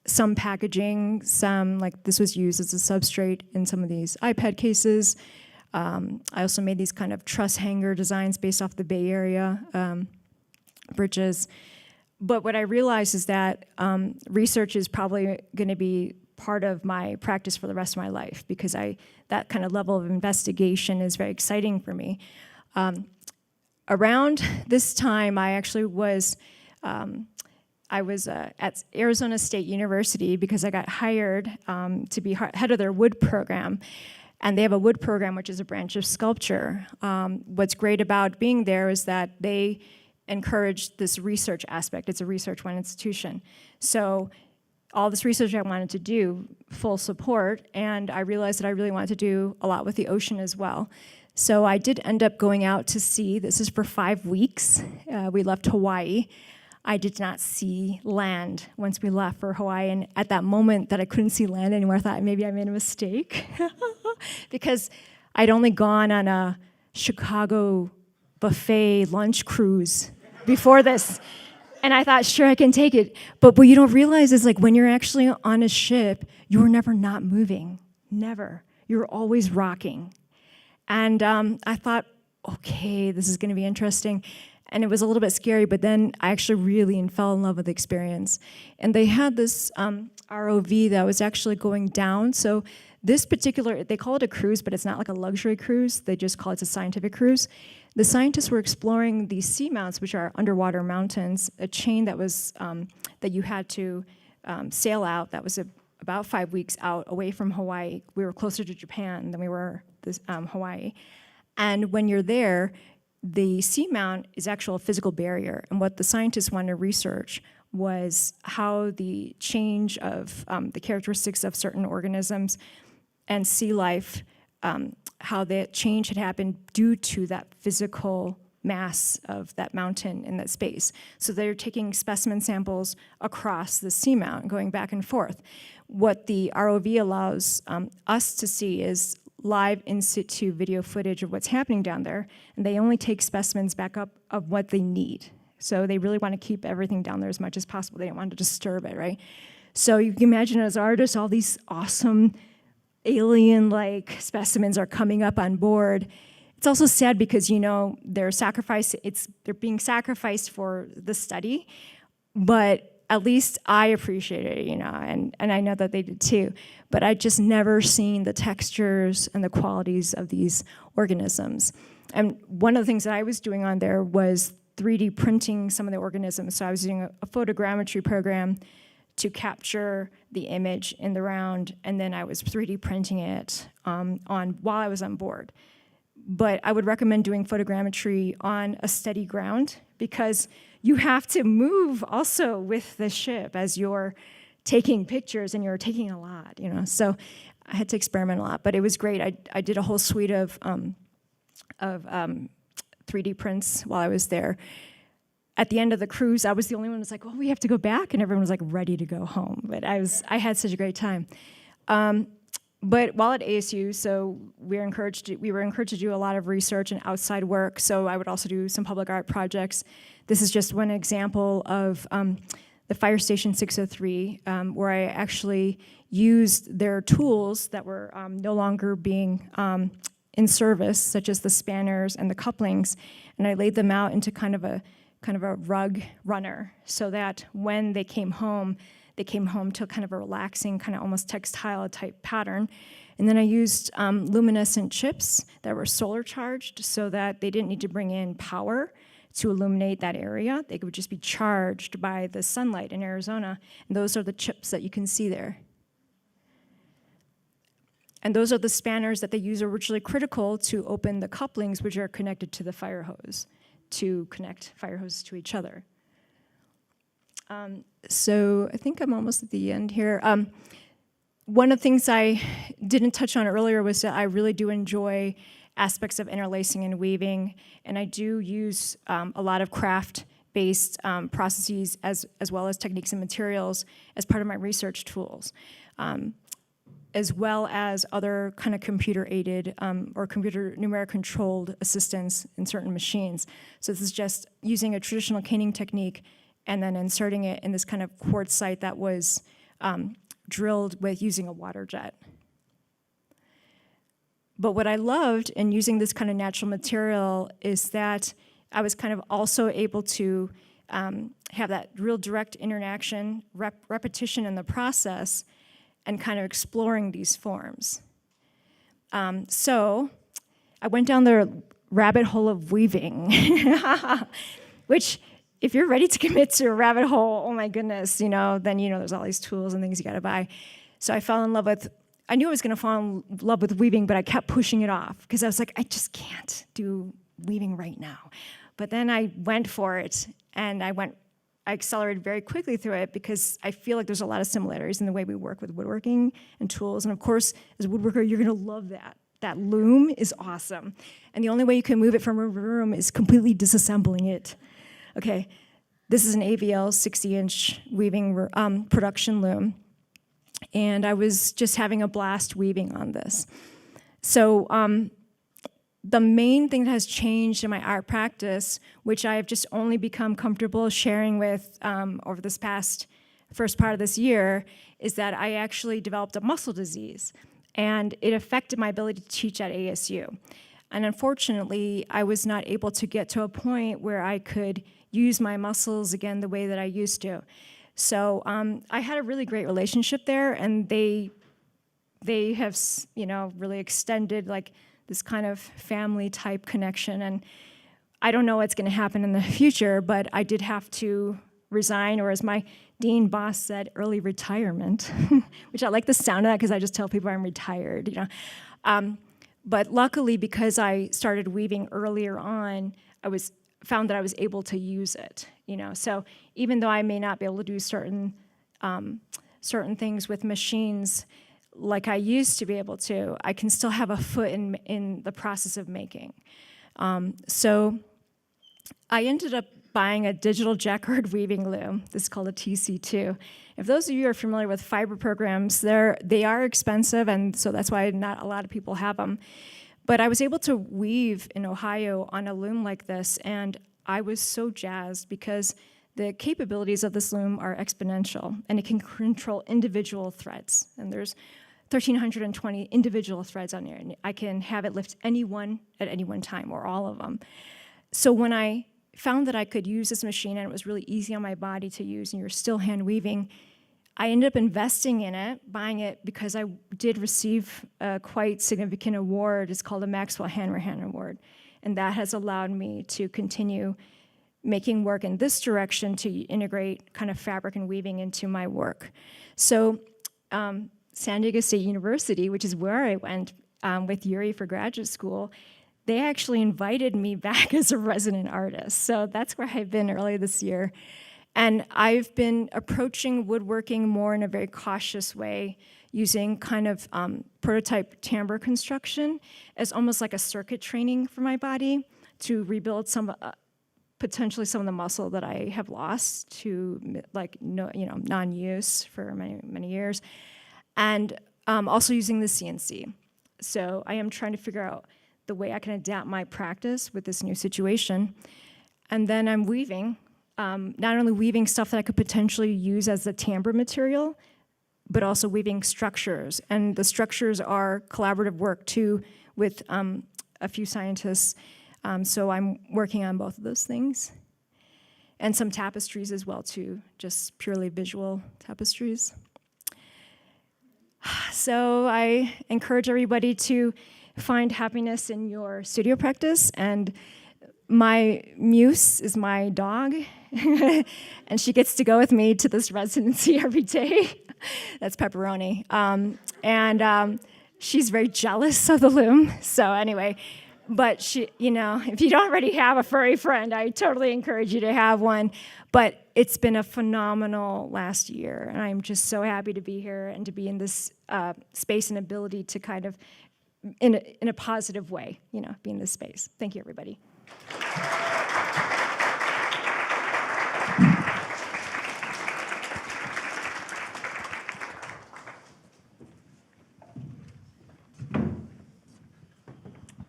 Some packaging, some, like this was used as a substrate in some of these iPad cases. I also made these kind of truss hanger designs based off the Bay Area bridges. But what I realized is that research is probably going to be part of my practice for the rest of my life, because that kind of level of investigation is very exciting for me. Around this time, I actually was at Arizona State University because I got hired to be head of their wood program. And they have a wood program, which is a branch of sculpture. What's great about being there is that they encourage this research aspect. It's a research-run institution. So all this research I wanted to do, full support, and I realized that I really wanted to do a lot with the ocean as well. So I did end up going out to sea. This is for 5 weeks. We left Hawaii. I did not see land once we left for Hawaii, and at that moment that I couldn't see land anymore, I thought maybe I made a mistake because I'd only gone on a Chicago buffet lunch cruise before this, and I thought, sure, I can take it. But what you don't realize is, like, when you're actually on a ship, you're never not moving, never. You're always rocking. And I thought, okay, this is going to be interesting. And it was a little bit scary, but then I actually really fell in love with the experience. And they had this ROV that was actually going down. So this particular, they call it a cruise, but it's not like a luxury cruise. They just call it a scientific cruise. The scientists were exploring these seamounts, which are underwater mountains, a chain that was that you had to sail out. That was about 5 weeks out away from Hawaii. We were closer to Japan than we were Hawaii. And when you're there, the seamount is actually a physical barrier. And what the scientists wanted to research was how the change of the characteristics of certain organisms and sea life, how that change had happened due to that physical mass of that mountain in that space. So they're taking specimen samples across the seamount, going back and forth. What the ROV allows us to see is live in situ video footage of what's happening down there, and they only take specimens back up of what they need. So they really want to keep everything down there as much as possible. They don't want to disturb it, right? So you can imagine as artists, all these awesome alien-like specimens are coming up on board. It's also sad because, you know, they're being sacrificed for the study, but at least I appreciate it, you know, and I know that they did too. But I just never seen the textures and the qualities of these organisms. And one of the things that I was doing on there was 3D printing some of the organisms. So I was doing a photogrammetry program to capture the image in the round, and then I was 3D printing it while I was on board. But I would recommend doing photogrammetry on a steady ground because you have to move also with the ship as you're taking pictures, and you're taking a lot, you know. So I had to experiment a lot, but it was great. I did a whole suite of 3D prints while I was there. At the end of the cruise, I was the only one who was like, "Oh, we have to go back," and everyone was like ready to go home. But I had such a great time. But while at ASU, so we were encouraged to do a lot of research and outside work. So I would also do some public art projects. This is just one example of the Fire Station 603, where I actually used their tools that were no longer being in service, such as the spanners and the couplings, and I laid them out into kind of a rug runner, so that when they came home to kind of a relaxing, kind of almost textile type pattern. And then I used luminescent chips that were solar charged, so that they didn't need to bring in power to illuminate that area. They would just be charged by the sunlight in Arizona. And those are the chips that you can see there. And those are the spanners that they use originally critical to open the couplings, which are connected to the fire hose, to connect fire hoses to each other. So I think I'm almost at the end here. One of the things I didn't touch on earlier was that I really do enjoy aspects of interlacing and weaving, and I do use a lot of craft-based processes as well as techniques and materials as part of my research tools, as well as other kind of computer-aided or computer numeric-controlled assistance in certain machines. So this is just using a traditional caning technique and then inserting it in this kind of quartzite that was drilled with using a water jet. But what I loved in using this kind of natural material is that I was kind of also able to have that real direct interaction, repetition in the process, and kind of exploring these forms. So I went down the rabbit hole of weaving, which if you're ready to commit to a rabbit hole, oh my goodness, then there's all these tools and things you gotta buy. So I fell in love with, I knew I was gonna fall in love with weaving, but I kept pushing it off because I was like, I just can't do weaving right now. But then I went for it, and I accelerated very quickly through it because I feel like there's a lot of similarities in the way we work with woodworking and tools. And of course, as a woodworker, you're gonna love that. That loom is awesome. And the only way you can move it from room to room is completely disassembling it. Okay, this is an AVL 60-inch weaving production loom. And I was just having a blast weaving on this. So the main thing that has changed in my art practice, which I have just only become comfortable sharing with over this first part of this year, is that I actually developed a muscle disease, and it affected my ability to teach at ASU. And unfortunately, I was not able to get to a point where I could use my muscles again the way that I used to. So I had a really great relationship there, and they have really extended like this kind of family type connection. And I don't know what's going to happen in the future, but I did have to resign, or as my dean boss said, early retirement, which I like the sound of that because I just tell people I'm retired. But luckily, because I started weaving earlier on, found that I was able to use it. So even though I may not be able to do certain things with machines like I used to be able to, I can still have a foot in the process of making. So I ended up buying a digital jacquard weaving loom. This is called a TC2. If those of you are familiar with fiber programs, they are expensive, and so that's why not a lot of people have them. But I was able to weave in Ohio on a loom like this, and I was so jazzed because the capabilities of this loom are exponential, and it can control individual threads. And there's 1,320 individual threads on there, and I can have it lift any one at any one time, or all of them. So when I found that I could use this machine and it was really easy on my body to use, and you're still hand weaving, I ended up investing in it, buying it because I did receive a quite significant award. It's called a Maxwell Hanrahan Award. And that has allowed me to continue making work in this direction to integrate kind of fabric and weaving into my work. So San Diego State University, which is where I went with Yuri for graduate school, they actually invited me back as a resident artist. So that's where I've been early this year. And I've been approaching woodworking more in a very cautious way, using kind of prototype timbre construction as almost like a circuit training for my body to rebuild potentially some of the muscle that I have lost to non-use for many, many years. And also using the CNC. So I am trying to figure out the way I can adapt my practice with this new situation. And then I'm weaving, not only weaving stuff that I could potentially use as the timbre material, but also weaving structures. And the structures are collaborative work too with a few scientists. So I'm working on both of those things. And some tapestries as well too, just purely visual tapestries. So I encourage everybody to find happiness in your studio practice. And my muse is my dog, and she gets to go with me to this residency every day. That's Pepperoni. And she's very jealous of the loom. So anyway, but she, if you don't already have a furry friend, I totally encourage you to have one. But it's been a phenomenal last year, and I'm just so happy to be here and to be in this space and ability to kind of, in a positive way, be in this space. Thank you, everybody.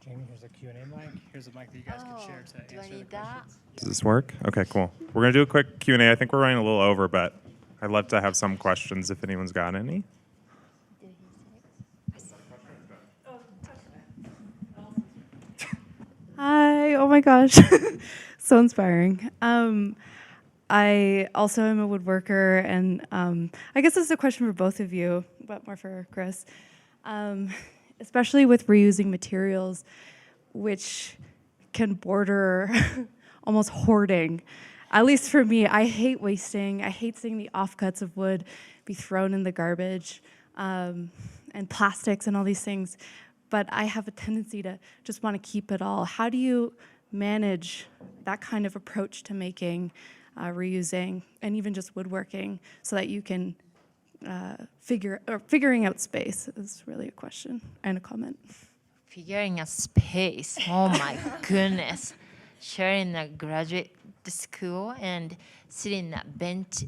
Jamie, here's a Q&A mic. Here's a mic that you guys can share to do I answer the need that? questions. Does this work? Okay, cool. We're going to do a quick Q&A. I think we're running a little over, but I'd love to have some questions if anyone's got any. Hi, oh my gosh, so inspiring. I also am a woodworker, and I guess this is a question for both of you, but more for Chris. Especially with reusing materials, which can border almost hoarding. At least for me, I hate wasting. I hate seeing the offcuts of wood be thrown in the garbage, and plastics and all these things. But I have a tendency to just want to keep it all. How do you manage that kind of approach to making, reusing, and even just woodworking so that you can figuring out space is really a question and a comment. Figuring out space. Oh my goodness. Sharing a graduate school and sitting at bench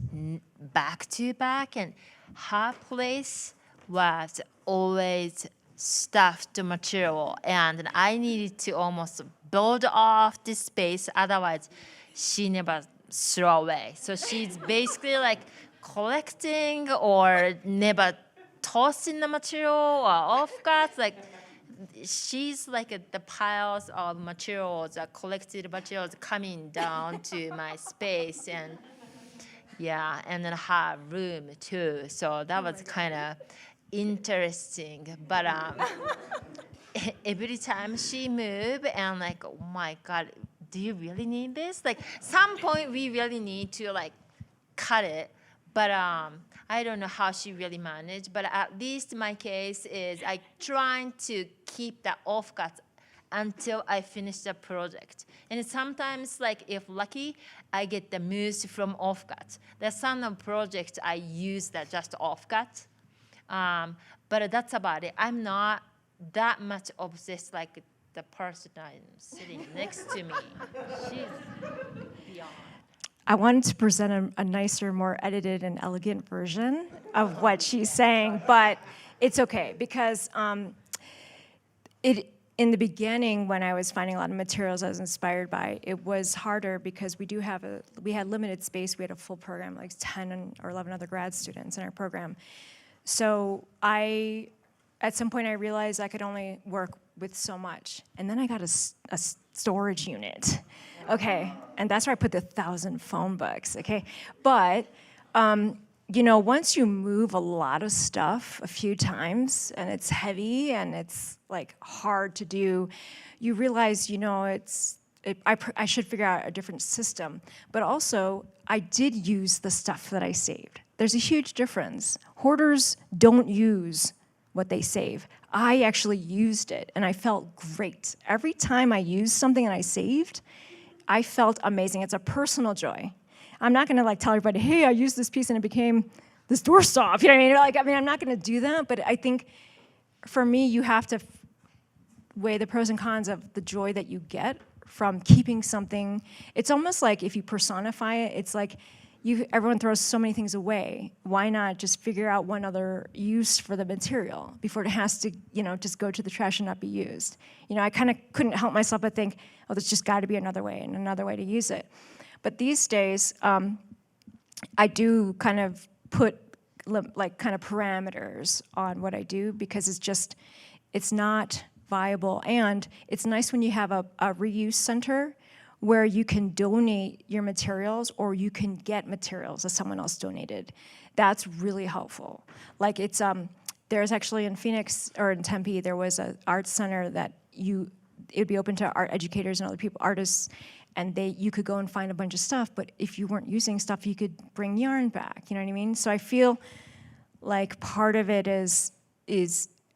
back to back, and her place was always stuffed material, and I needed to almost build off this space, otherwise she never throw away. So she's basically like collecting or never tossing the material or offcuts. Like she's like the piles of materials, collected materials coming down to my space, and yeah, and then her room too. So that was kind of interesting. But every time she moved, and like, oh my God, do you really need this? Like some point we really need to like cut it. But I don't know how she really managed, but at least my case is I trying to keep the offcuts until I finish the project. And sometimes, like if lucky, I get the moves from offcuts. There's some of projects I use that just offcut, but that's about it. I'm not that much obsessed like the person I'm sitting next to me. She's beyond. I wanted to present a nicer, more edited and elegant version of what she's saying, but it's okay because in the beginning, when I was finding a lot of materials I was inspired by, it was harder because we had limited space. We had a full program, like 10 or 11 other grad students in our program. So at some point I realized I could only work with so much. And then I got a storage unit. Okay, and that's where I put the 1,000 phone books, okay? But, you know, once you move a lot of stuff a few times, and it's heavy, and it's, like, hard to do, you realize, you know, I should figure out a different system. But also, I did use the stuff that I saved. There's a huge difference. Hoarders don't use what they save. I actually used it, and I felt great. Every time I used something and I saved, I felt amazing. It's a personal joy. I'm not gonna like tell everybody, hey, I used this piece and it became this doorstop. You know what I mean? I'm not gonna do that, but I think for me, you have to weigh the pros and cons of the joy that you get from keeping something. It's almost like if you personify it, it's like everyone throws so many things away. Why not just figure out one other use for the material before it has to, you know, just go to the trash and not be used? You know, I kind of couldn't help myself but think, oh, there's just got to be another way and another way to use it. But these days, I do kind of put like kind of parameters on what I do because it's not viable. And it's nice when you have a reuse center where you can donate your materials or you can get materials that someone else donated. That's really helpful. Like there's actually in Phoenix or in Tempe, there was an art center that it'd be open to art educators and other people, artists, and you could go and find a bunch of stuff, but if you weren't using stuff, you could bring yarn back, you know what I mean? So I feel like part of it is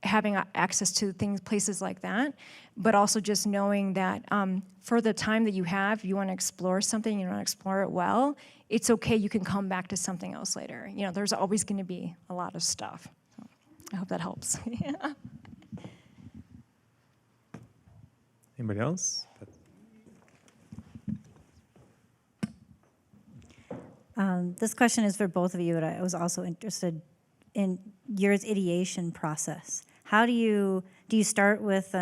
having access to places like that, but also just knowing that for the time that you have, you want to explore something, you want to explore it well, it's okay, you can come back to something else later. You know, there's always going to be a lot of stuff. So I hope that helps. Anybody else? This question is for both of you, and I was also interested in your ideation process. How do you start with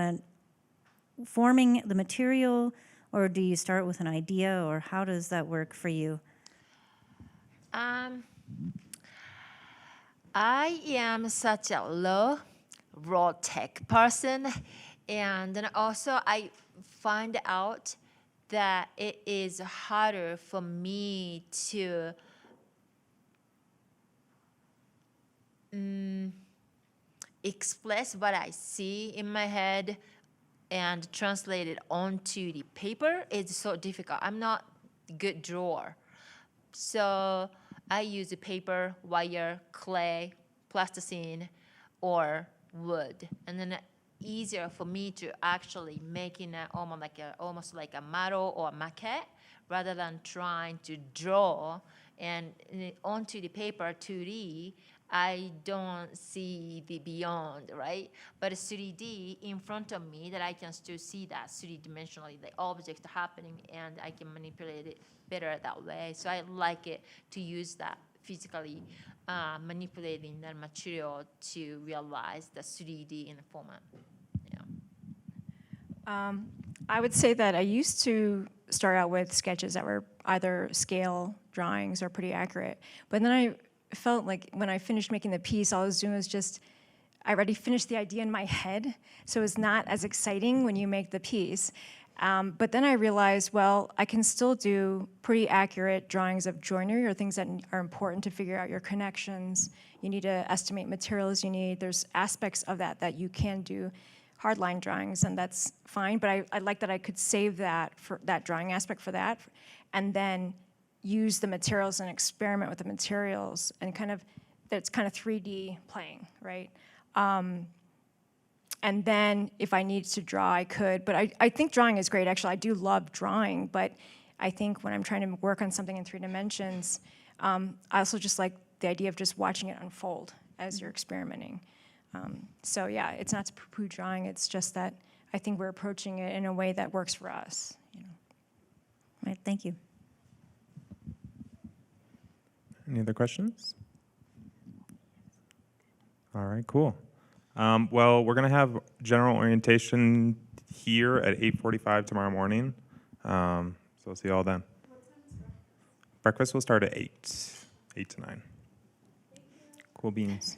forming the material, or do you start with an idea, or how does that work for you? I am such a raw tech person, and then also I find out that it is harder for me to express what I see in my head and translate it onto the paper is so difficult. I'm not a good drawer. So I use paper, wire, clay, plasticine, or wood. And then easier for me to actually making it almost like a model or a maquette rather than trying to draw and onto the paper 2D. I don't see the beyond, right? But 3D in front of me that I can still see that 3-dimensionally, the object happening, and I can manipulate it better that way. So I like it to use that physically manipulating that material to realize the 3D in the format. Yeah. I would say that I used to start out with sketches that were either scale drawings or pretty accurate, but then I felt like when I finished making the piece, all I was doing was just, I already finished the idea in my head, so it's not as exciting when you make the piece. But then I realized, well, I can still do pretty accurate drawings of joinery or things that are important to figure out your connections. You need to estimate materials you need. There's aspects of that you can do hardline drawings, and that's fine, but I like that I could save that for that drawing aspect for that, and then use the materials and experiment with the materials, and that's kind of 3D playing, right? And then if I needed to draw, I could, but I think drawing is great, actually. I do love drawing, but I think when I'm trying to work on something in 3 dimensions, I also just like the idea of just watching it unfold as you're experimenting. So yeah, it's not to poo-poo drawing, it's just that I think we're approaching it in a way that works for us. You know? Right, thank you. Any other questions? All right, cool. Well, we're going to have general orientation here at 8:45 tomorrow morning. So we'll see you all then. Breakfast will start at 8 to 9. Cool beans.